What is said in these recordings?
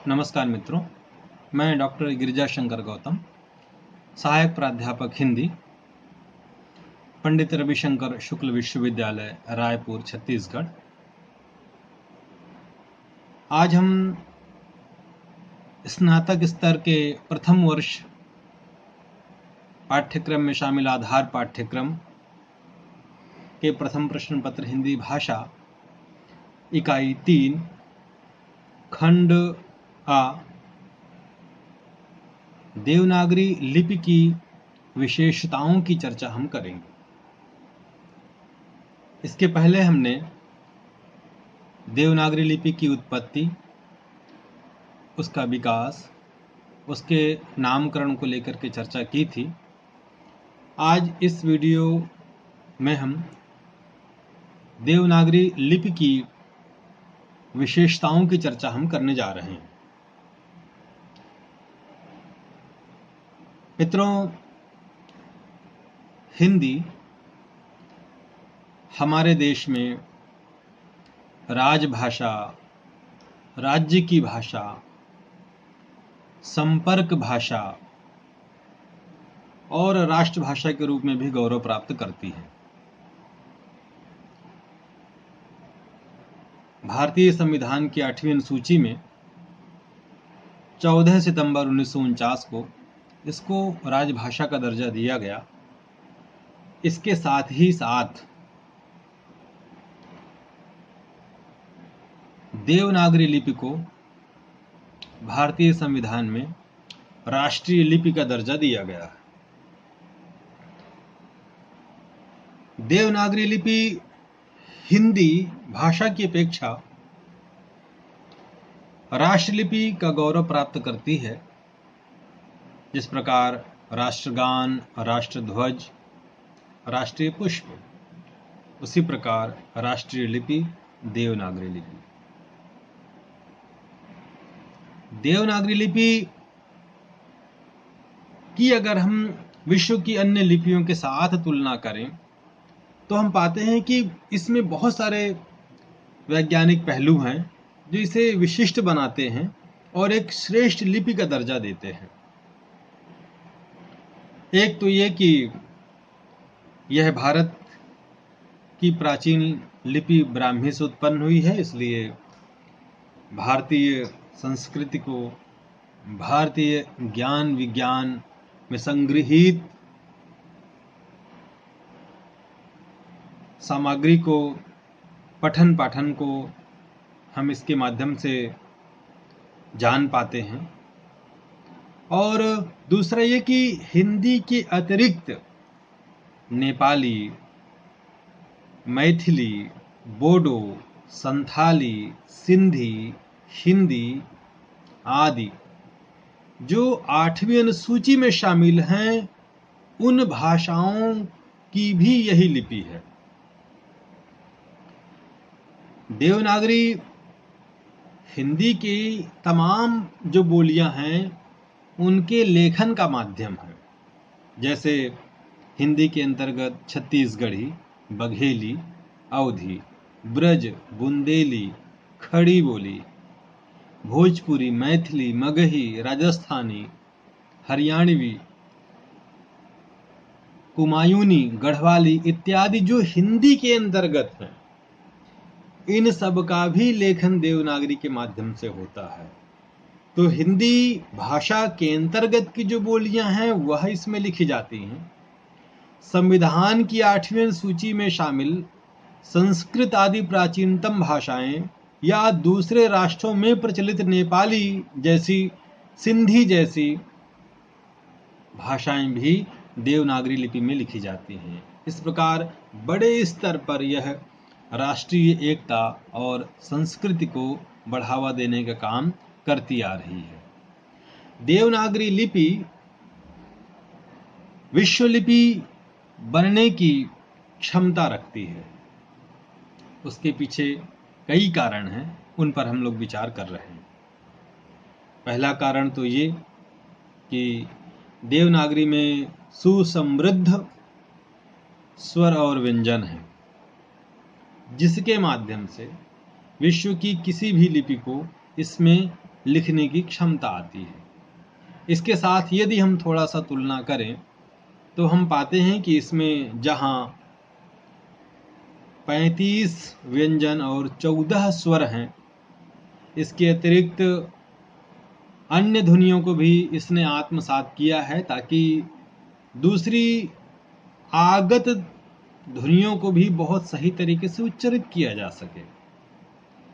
नमस्कार मित्रों, मैं डॉक्टर गिरिजा शंकर गौतम, सहायक प्राध्यापक हिंदी, पंडित रविशंकर शुक्ल विश्वविद्यालय रायपुर छत्तीसगढ़। आज हम स्नातक स्तर के प्रथम वर्ष पाठ्यक्रम में शामिल आधार पाठ्यक्रम के प्रथम प्रश्न पत्र हिंदी भाषा इकाई 3 खंड आ देवनागरी लिपि की विशेषताओं की चर्चा हम करेंगे। इसके पहले हमने देवनागरी लिपि की उत्पत्ति, उसका विकास, उसके नामकरण को लेकर के चर्चा की थी। आज इस वीडियो में हम देवनागरी लिपि की विशेषताओं की चर्चा हम करने जा रहे हैं। मित्रों, हिंदी हमारे देश में राजभाषा, राज्य की भाषा, संपर्क भाषा और राष्ट्रभाषा के रूप में भी गौरव प्राप्त करती है। भारतीय संविधान की 8वीं अनुसूची में 14 सितंबर 1949 को इसको राजभाषा का दर्जा दिया गया। इसके साथ ही साथ देवनागरी लिपि को भारतीय संविधान में राष्ट्रीय लिपि का दर्जा दिया गया है। देवनागरी लिपि हिंदी भाषा की अपेक्षा राष्ट्रलिपि का गौरव प्राप्त करती है। जिस प्रकार राष्ट्रगान, राष्ट्रध्वज, राष्ट्रीय पुष्प, उसी प्रकार राष्ट्रीय लिपि देवनागरी लिपि। देवनागरी लिपि की अगर हम विश्व की अन्य लिपियों के साथ तुलना करें तो हम पाते हैं कि इसमें बहुत सारे वैज्ञानिक पहलू हैं जो इसे विशिष्ट बनाते हैं और एक श्रेष्ठ लिपि का दर्जा देते हैं। एक तो ये कि यह भारत की प्राचीन लिपि ब्राह्मी से उत्पन्न हुई है, इसलिए भारतीय संस्कृति को, भारतीय ज्ञान विज्ञान में संग्रहित सामग्री को, पठन पाठन को हम इसके माध्यम से जान पाते हैं। और दूसरा ये कि हिंदी के अतिरिक्त नेपाली, मैथिली, बोडो, संथाली, सिंधी, हिंदी आदि जो 8वीं अनुसूची में शामिल हैं, उन भाषाओं की भी यही लिपि है। देवनागरी हिंदी की तमाम जो बोलियां हैं उनके लेखन का माध्यम है। जैसे हिंदी के अंतर्गत छत्तीसगढ़ी, बघेली, अवधी, ब्रज, बुंदेली, खड़ी बोली, भोजपुरी, मैथिली, मगही, राजस्थानी, हरियाणवी, कुमायूनी, गढ़वाली इत्यादि जो हिंदी के अंतर्गत हैं, इन सब का भी लेखन देवनागरी के माध्यम से होता है। तो हिंदी भाषा के अंतर्गत की जो बोलियां हैं वह इसमें लिखी जाती हैं। संविधान की 8वीं सूची में शामिल संस्कृत आदि प्राचीनतम भाषाएं या दूसरे राष्ट्रों में प्रचलित नेपाली जैसी, सिंधी जैसी भाषाएं भी देवनागरी लिपि में लिखी जाती हैं। इस प्रकार बड़े स्तर पर यह राष्ट्रीय एकता और संस्कृति को बढ़ावा देने का काम करती आ रही है। देवनागरी लिपि विश्व लिपि बनने की क्षमता रखती है। उसके पीछे कई कारण हैं, उन पर हम लोग विचार कर रहे हैं। पहला कारण तो ये कि देवनागरी में सुसमृद्ध स्वर और व्यंजन हैं, जिसके माध्यम से विश्व की किसी भी लिपि को इसमें लिखने की क्षमता आती है। इसके साथ यदि हम थोड़ा सा तुलना करें तो हम पाते हैं कि इसमें जहां 35 व्यंजन और 14 स्वर हैं, इसके अतिरिक्त अन्य ध्वनियों को भी इसने आत्मसात किया है ताकि दूसरी आगत ध्वनियों को भी बहुत सही तरीके से उच्चारित किया जा सके।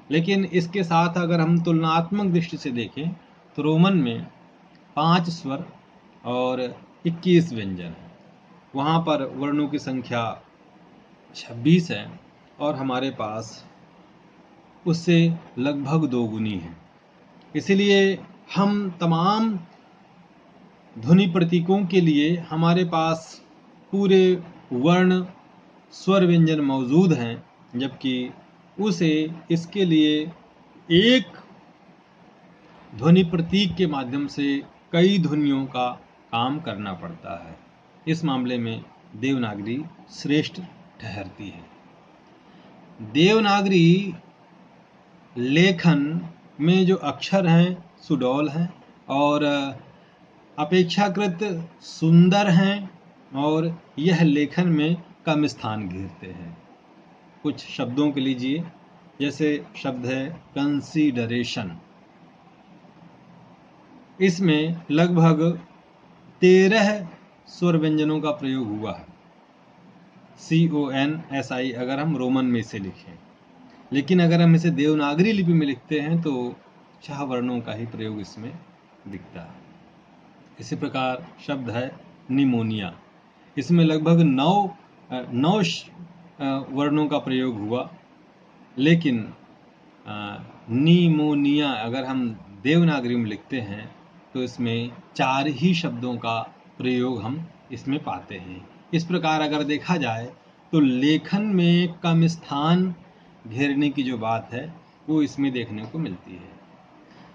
लेकिन इसके साथ अगर हम तुलनात्मक दृष्टि से देखें तो रोमन में 5 स्वर और 21 व्यंजन है। वहाँ पर वर्णों की संख्या 26 है और हमारे पास उससे लगभग 2 गुनी है। इसलिए हम तमाम ध्वनि प्रतीकों के लिए हमारे पास पूरे वर्ण स्वर व्यंजन मौजूद हैं, जबकि उसे इसके लिए एक ध्वनि प्रतीक के माध्यम से कई ध्वनियों का काम करना पड़ता है। इस मामले में देवनागरी श्रेष्ठ ठहरती है। देवनागरी लेखन में जो अक्षर हैं सुडौल हैं और अपेक्षाकृत सुंदर हैं और यह लेखन में कम स्थान घेरते हैं। कुछ शब्दों के लीजिए, जैसे शब्द है कंसीडरेशन। इसमें लगभग 13 स्वर व्यंजनों का प्रयोग हुआ है। CONSI अगर हम रोमन में इसे लिखें, लेकिन अगर हम इसे देवनागरी लिपि में लिखते हैं तो 6 वर्णों का ही प्रयोग इसमें दिखता है। इसी प्रकार शब्द है निमोनिया। इसमें लगभग 9 वर्णों का प्रयोग हुआ, लेकिन निमोनिया अगर हम देवनागरी में लिखते हैं तो इसमें 4 ही शब्दों का प्रयोग हम इसमें पाते हैं। इस प्रकार अगर देखा जाए तो लेखन में कम स्थान घेरने की जो बात है वो इसमें देखने को मिलती है।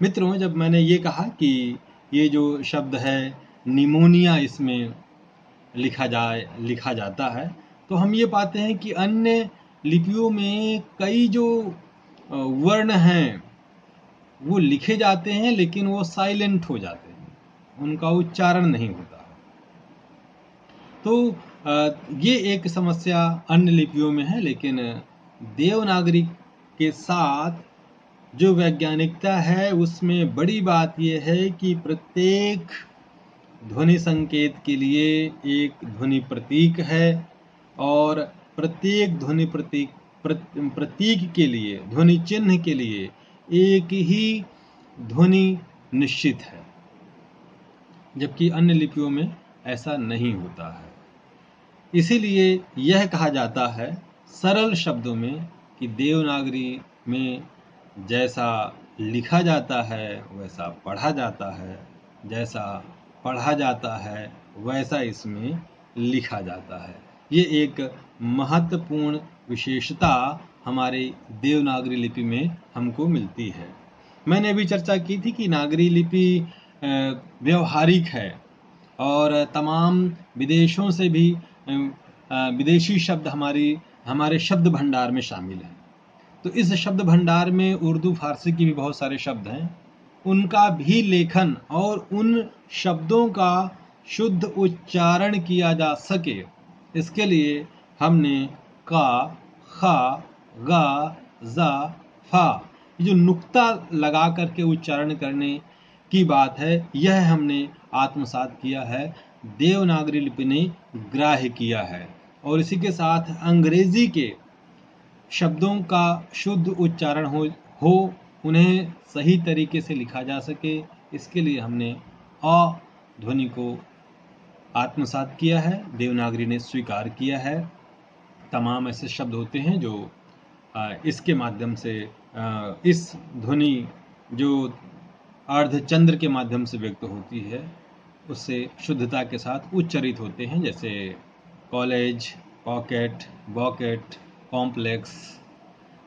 मित्रों, जब मैंने ये कहा कि ये जो शब्द है निमोनिया इसमें लिखा जाता है, तो हम ये पाते हैं कि अन्य लिपियों में कई जो वर्ण हैं वो लिखे जाते हैं, लेकिन वो साइलेंट हो जाते हैं, उनका उच्चारण नहीं होता। तो ये एक समस्या अन्य लिपियों में है, लेकिन देवनागरी के साथ जो वैज्ञानिकता है उसमें बड़ी बात यह है कि प्रत्येक ध्वनि संकेत के लिए एक ध्वनि प्रतीक है और प्रत्येक ध्वनि प्रतीक के लिए, ध्वनि चिन्ह के लिए एक ही ध्वनि निश्चित है, जबकि अन्य लिपियों में ऐसा नहीं होता है। इसीलिए यह कहा जाता है सरल शब्दों में कि देवनागरी में जैसा लिखा जाता है वैसा पढ़ा जाता है, जैसा पढ़ा जाता है वैसा इसमें लिखा जाता है। ये एक महत्वपूर्ण विशेषता हमारे देवनागरी लिपि में हमको मिलती है। मैंने अभी चर्चा की थी कि नागरी लिपि व्यवहारिक है और तमाम विदेशों से भी विदेशी शब्द हमारे शब्द भंडार में शामिल हैं। तो इस शब्द भंडार में उर्दू फारसी की भी बहुत सारे शब्द हैं, उनका भी लेखन और उन शब्दों का शुद्ध उच्चारण किया जा सके, इसके लिए हमने का, खा, गा, जा, फा, ये जो नुक्ता लगा करके उच्चारण करने की बात है, यह हमने आत्मसात किया है, देवनागरी लिपि ने ग्राह्य किया है। और इसी के साथ अंग्रेजी के शब्दों का शुद्ध उच्चारण हो उन्हें सही तरीके से लिखा जा सके, इसके लिए हमने अ ध्वनि को आत्मसात किया है, देवनागरी ने स्वीकार किया है। तमाम ऐसे शब्द होते हैं जो इसके माध्यम से इस ध्वनि जो अर्धचंद्र के माध्यम से व्यक्त होती है उससे शुद्धता के साथ उच्चारित होते हैं, जैसे कॉलेज, पॉकेट, बॉकेट, कॉम्प्लेक्स,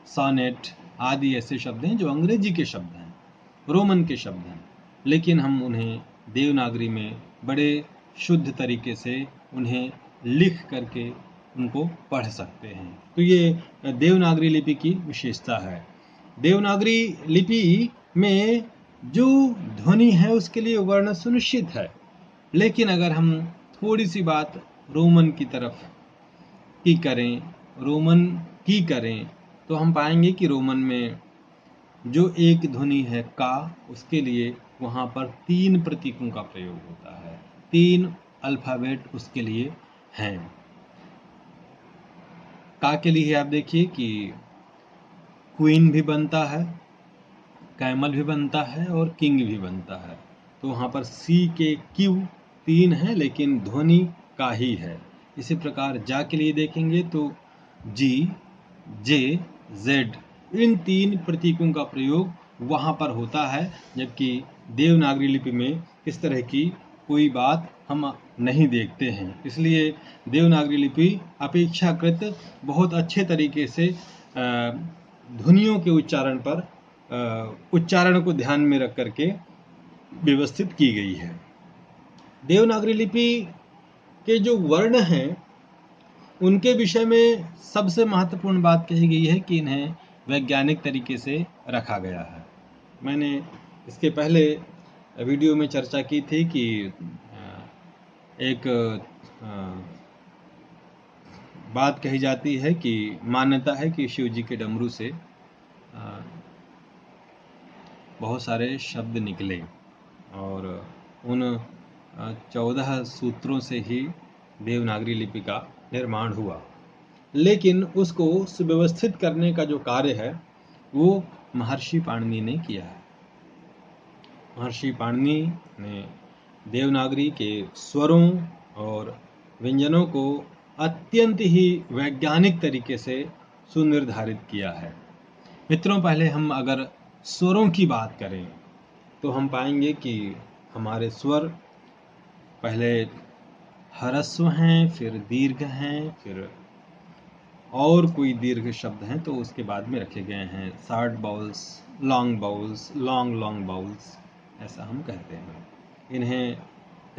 सॉनेट आदि ऐसे शब्द हैं जो अंग्रेजी के शब्द हैं, रोमन के शब्द हैं, लेकिन हम उन्हें देवनागरी में बड़े शुद्ध तरीके से उन्हें लिख करके उनको पढ़ सकते हैं। तो ये देवनागरी लिपि की विशेषता है। देवनागरी लिपि में जो ध्वनि है उसके लिए वर्ण सुनिश्चित है। लेकिन अगर हम थोड़ी सी बात रोमन की तरफ की करें, रोमन की करें, तो हम पाएंगे कि रोमन में जो एक ध्वनि है का, उसके लिए वहाँ पर 3 प्रतीकों का प्रयोग होता है, 3 अल्फ़ाबेट उसके लिए हैं। का के लिए आप देखिए कि क्वीन भी बनता है, कैमल भी बनता है और किंग भी बनता है। तो वहाँ पर सी के क्यू 3 है, लेकिन ध्वनि का ही है। इसी प्रकार जा के लिए देखेंगे तो जी, जे, जेड, इन 3 प्रतीकों का प्रयोग वहाँ पर होता है, जबकि देवनागरी लिपि में इस तरह की कोई बात हम नहीं देखते हैं। इसलिए देवनागरी लिपि अपेक्षाकृत बहुत अच्छे तरीके से ध्वनियों के उच्चारण पर उच्चारण को ध्यान में रख करके व्यवस्थित की गई है। देवनागरी लिपि के जो वर्ण हैं उनके विषय में सबसे महत्वपूर्ण बात कही गई है कि इन्हें वैज्ञानिक तरीके से रखा गया है। मैंने इसके पहले वीडियो में चर्चा की थी कि एक बात कही जाती है कि मान्यता है कि शिव जी के डमरू से बहुत सारे शब्द निकले और उन 14 सूत्रों से ही देवनागरी लिपि का निर्माण हुआ। लेकिन उसको सुव्यवस्थित करने का जो कार्य है वो महर्षि पाणिनि ने किया है। महर्षि पाणिनि ने देवनागरी के स्वरों और व्यंजनों को अत्यंत ही वैज्ञानिक तरीके से सुनिर्धारित किया है। मित्रों, पहले हम अगर स्वरों की बात करें तो हम पाएंगे कि हमारे स्वर पहले ह्रस्व हैं, फिर दीर्घ हैं, फिर और कोई दीर्घ शब्द हैं तो उसके बाद में रखे गए हैं। Short bowls, long bowls, long bowls, ऐसा हम कहते हैं। इन्हें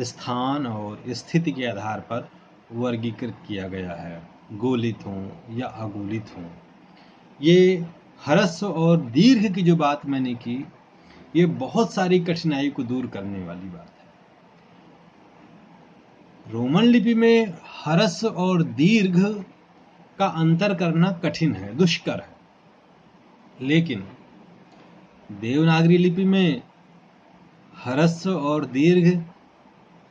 स्थान और स्थिति के आधार पर वर्गीकृत किया गया है, गोलित हों या अगोलित हों। ये ह्रस्व और दीर्घ की जो बात मैंने की, ये बहुत सारी कठिनाई को दूर करने वाली बात है। रोमन लिपि में ह्रस्व और दीर्घ का अंतर करना कठिन है, दुष्कर है। लेकिन देवनागरी लिपि में ह्रस्व और दीर्घ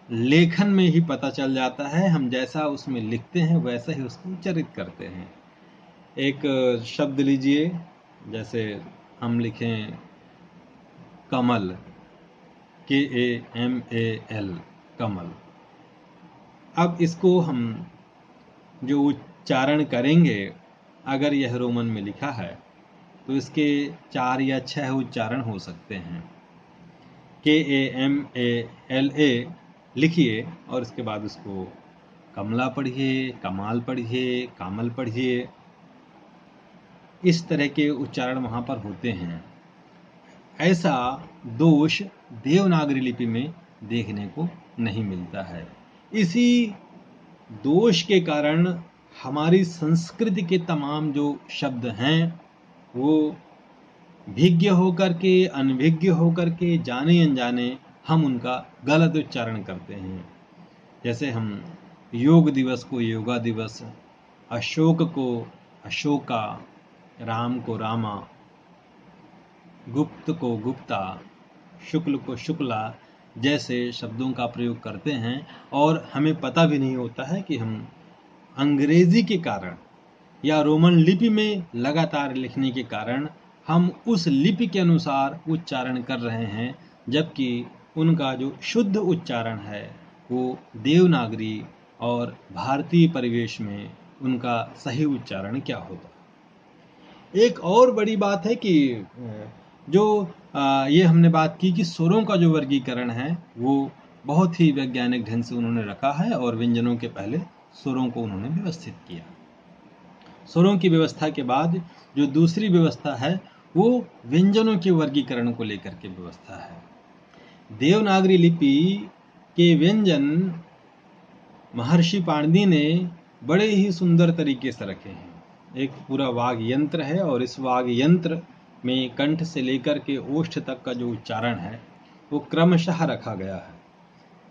लेखन में ही पता चल जाता है। हम जैसा उसमें लिखते हैं वैसा ही उसको उच्चारित करते हैं। एक शब्द लीजिए, जैसे हम लिखें कमल, KAMAL, कमल। अब इसको हम जो उच्चारण करेंगे, अगर यह रोमन में लिखा है तो इसके 4 या 6 उच्चारण हो सकते हैं। KAMALA लिखिए और इसके बाद उसको कमला पढ़िए, कमाल पढ़िए, कामल पढ़िए। इस तरह के उच्चारण वहाँ पर होते हैं। ऐसा दोष देवनागरी लिपि में देखने को नहीं मिलता है। इसी दोष के कारण हमारी संस्कृति के तमाम जो शब्द हैं वो भिज्ञ होकर के, अनभिज्ञ होकर के, जाने अनजाने हम उनका गलत उच्चारण करते हैं। जैसे हम योग दिवस को योगा दिवस, अशोक को अशोका, राम को रामा, गुप्त को गुप्ता, शुक्ल को शुक्ला जैसे शब्दों का प्रयोग करते हैं और हमें पता भी नहीं होता है कि हम अंग्रेजी के कारण या रोमन लिपि में लगातार लिखने के कारण हम उस लिपि के अनुसार उच्चारण कर रहे हैं, जबकि उनका जो शुद्ध उच्चारण है वो देवनागरी और भारतीय परिवेश में उनका सही उच्चारण क्या होता। एक और बड़ी बात है कि जो ये हमने बात की कि स्वरों का जो वर्गीकरण है वो बहुत ही वैज्ञानिक ढंग से उन्होंने रखा है और व्यंजनों के पहले स्वरों को उन्होंने व्यवस्थित किया। स्वरों की व्यवस्था के बाद जो दूसरी व्यवस्था है वो व्यंजनों के वर्गीकरण को लेकर के व्यवस्था है। देवनागरी लिपि के व्यंजन महर्षि पाणिनि ने बड़े ही सुंदर तरीके से रखे हैं। एक पूरा वाग यंत्र है और इस वाग यंत्र में कंठ से लेकर के ओष्ठ तक का जो उच्चारण है वो क्रमशः रखा गया है।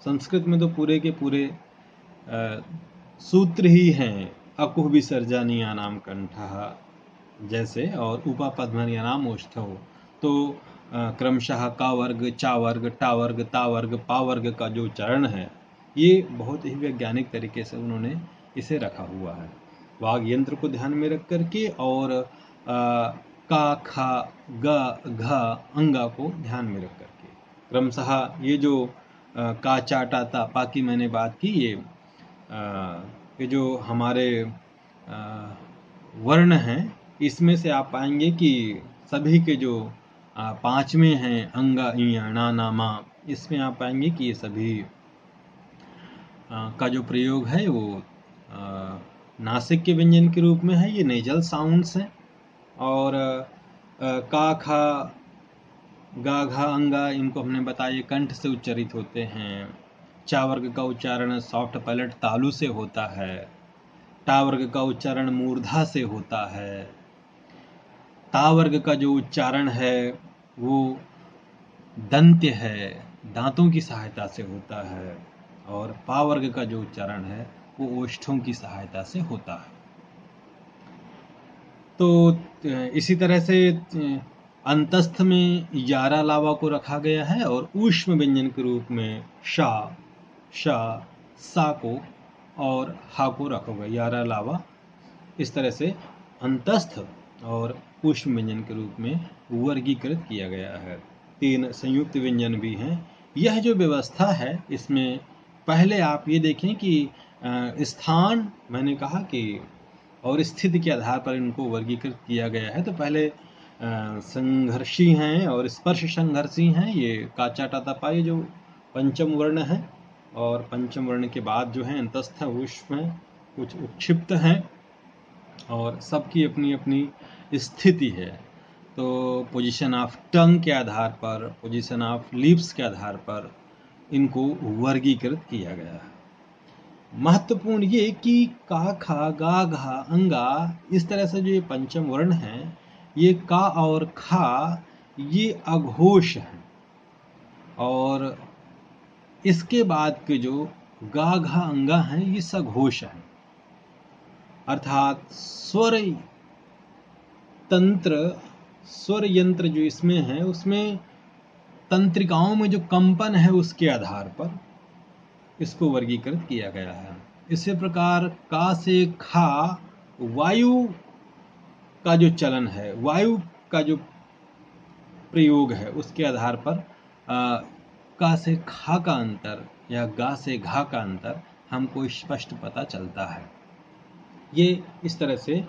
संस्कृत में तो पूरे के पूरे सूत्र ही हैं, अकुह विसर्जनीयानाम कंठः जैसे और उपपद्मनीयानाम ओष्ठौ। तो क्रमशः का वर्ग, चा वर्ग, टा वर्ग, ता वर्ग, पा वर्ग का जो उच्चारण है ये बहुत ही वैज्ञानिक तरीके से उन्होंने इसे रखा हुआ है, वाग यंत्र को ध्यान में रख करके और का, खा, ग, घ, अंगा को ध्यान में रख करके क्रमशः ये जो का, चा, टा, ता, पा की मैंने बात की, ये जो हमारे वर्ण हैं इसमें से आप पाएंगे कि सभी के जो पांचवें हैं अंगा, इया, ना, ना, मा, इसमें आप पाएंगे कि ये सभी का जो प्रयोग है वो नासिक के व्यंजन के रूप में है। ये नेजल साउंड्स हैं और का, खा, गा, घा, अंगा इनको हमने बताया कंठ से उच्चारित होते हैं। चा वर्ग का उच्चारण सॉफ्ट पैलेट तालु से होता है। टा वर्ग का उच्चारण मूर्धा से होता है। ता वर्ग का जो उच्चारण है वो दंत्य है, दांतों की सहायता से होता है। और पा वर्ग का जो उच्चारण है वो ओष्ठों की सहायता से होता है। तो इसी तरह से अंतस्थ में यारा लावा को रखा गया है और ऊष्म व्यंजन के रूप में शा, शा, सा को और हा को रखा गया, यारा लावा। इस तरह से अंतस्थ और ऊष्म व्यंजन के रूप में वर्गीकृत किया गया है। 3 संयुक्त व्यंजन भी हैं। यह जो व्यवस्था है इसमें पहले आप ये देखें कि स्थान मैंने कहा कि और स्थिति के आधार पर इनको वर्गीकृत किया गया है। तो पहले संघर्षी हैं और स्पर्श संघर्षी हैं, ये काचा, टा, ता, पा, ये जो पंचम वर्ण है। और पंचम वर्ण के बाद जो है अंतस्थ, ऊष्म है, कुछ उक्षिप्त हैं और सबकी अपनी अपनी स्थिति है। तो पोजीशन ऑफ टंग के आधार पर, पोजीशन ऑफ लिप्स के आधार पर इनको वर्गीकृत किया गया है। महत्वपूर्ण ये कि का, खा, गा, घा, अंगा इस तरह से जो ये पंचम वर्ण हैं, ये का और खा ये अघोष हैं और इसके बाद के जो गा, घा, अंगा हैं ये सघोष हैं। अर्थात स्वर तंत्र, स्वर यंत्र जो इसमें है उसमें तंत्रिकाओं में जो कंपन है उसके आधार पर इसको वर्गीकृत किया गया है। इसी प्रकार का से खा वायु का जो चलन है, वायु का जो प्रयोग है उसके आधार पर का से खा का अंतर या गा से घा का अंतर हमको स्पष्ट पता चलता है। ये इस तरह से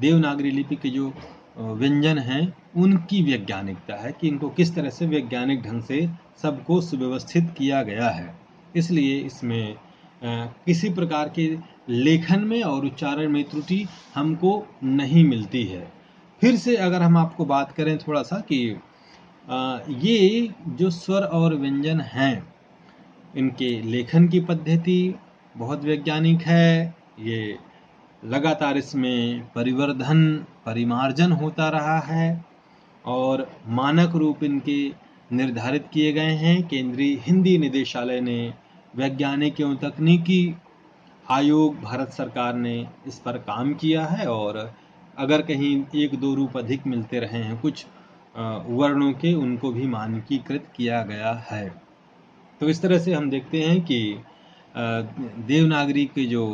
देवनागरी लिपि के जो व्यंजन हैं उनकी वैज्ञानिकता है कि इनको किस तरह से वैज्ञानिक ढंग से सबको सुव्यवस्थित किया गया है। इसलिए इसमें किसी प्रकार के लेखन में और उच्चारण में त्रुटि हमको नहीं मिलती है। फिर से अगर हम आपको बात करें थोड़ा सा कि ये जो स्वर और व्यंजन हैं इनके लेखन की पद्धति बहुत वैज्ञानिक है। ये लगातार इसमें परिवर्धन, परिमार्जन होता रहा है और मानक रूप इनके निर्धारित किए गए हैं। केंद्रीय हिंदी निदेशालय ने, वैज्ञानिक एवं तकनीकी आयोग भारत सरकार ने इस पर काम किया है और अगर कहीं 1-2 रूप अधिक मिलते रहे हैं कुछ वर्णों के, उनको भी मानकीकृत किया गया है। तो इस तरह से हम देखते हैं कि देवनागरी के जो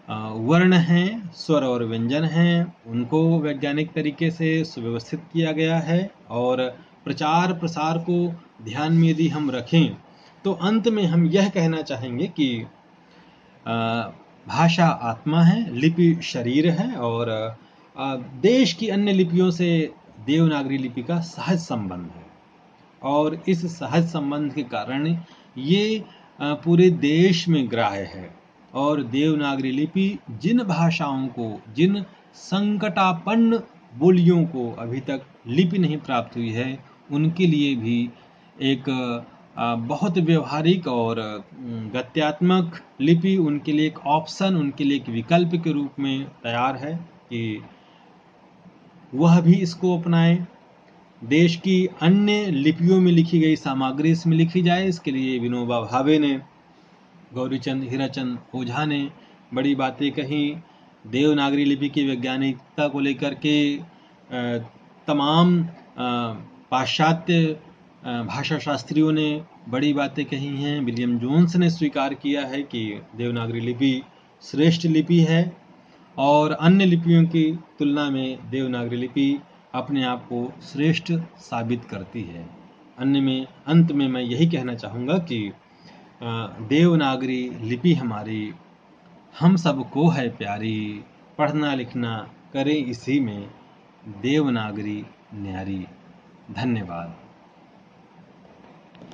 वर्ण हैं, स्वर और व्यंजन हैं, उनको वैज्ञानिक तरीके से सुव्यवस्थित किया गया है। और प्रचार प्रसार को ध्यान में यदि हम रखें तो अंत में हम यह कहना चाहेंगे कि भाषा आत्मा है, लिपि शरीर है और देश की अन्य लिपियों से देवनागरी लिपि का सहज संबंध है और इस सहज संबंध के कारण ये पूरे देश में ग्राह्य है। और देवनागरी लिपि जिन भाषाओं को, जिन संकटापन्न बोलियों को अभी तक लिपि नहीं प्राप्त हुई है, उनके लिए भी एक बहुत व्यवहारिक और गत्यात्मक लिपि उनके लिए एक ऑप्शन, उनके लिए एक विकल्प के रूप में तैयार है कि वह भी इसको अपनाएं। देश की अन्य लिपियों में लिखी गई सामग्री इसमें लिखी जाए, इसके लिए विनोबा भावे ने, गौरीचंद हीराचंद ओझा ने बड़ी बातें कही। देवनागरी लिपि की वैज्ञानिकता को लेकर के तमाम पाश्चात्य भाषा शास्त्रियों ने बड़ी बातें कही हैं। विलियम जोन्स ने स्वीकार किया है कि देवनागरी लिपि श्रेष्ठ लिपि है और अन्य लिपियों की तुलना में देवनागरी लिपि अपने आप को श्रेष्ठ साबित करती है। अंत में मैं यही कहना चाहूँगा कि देवनागरी लिपि हमारी हम सबको है प्यारी, पढ़ना लिखना करें इसी में, देवनागरी न्यारी। धन्यवाद।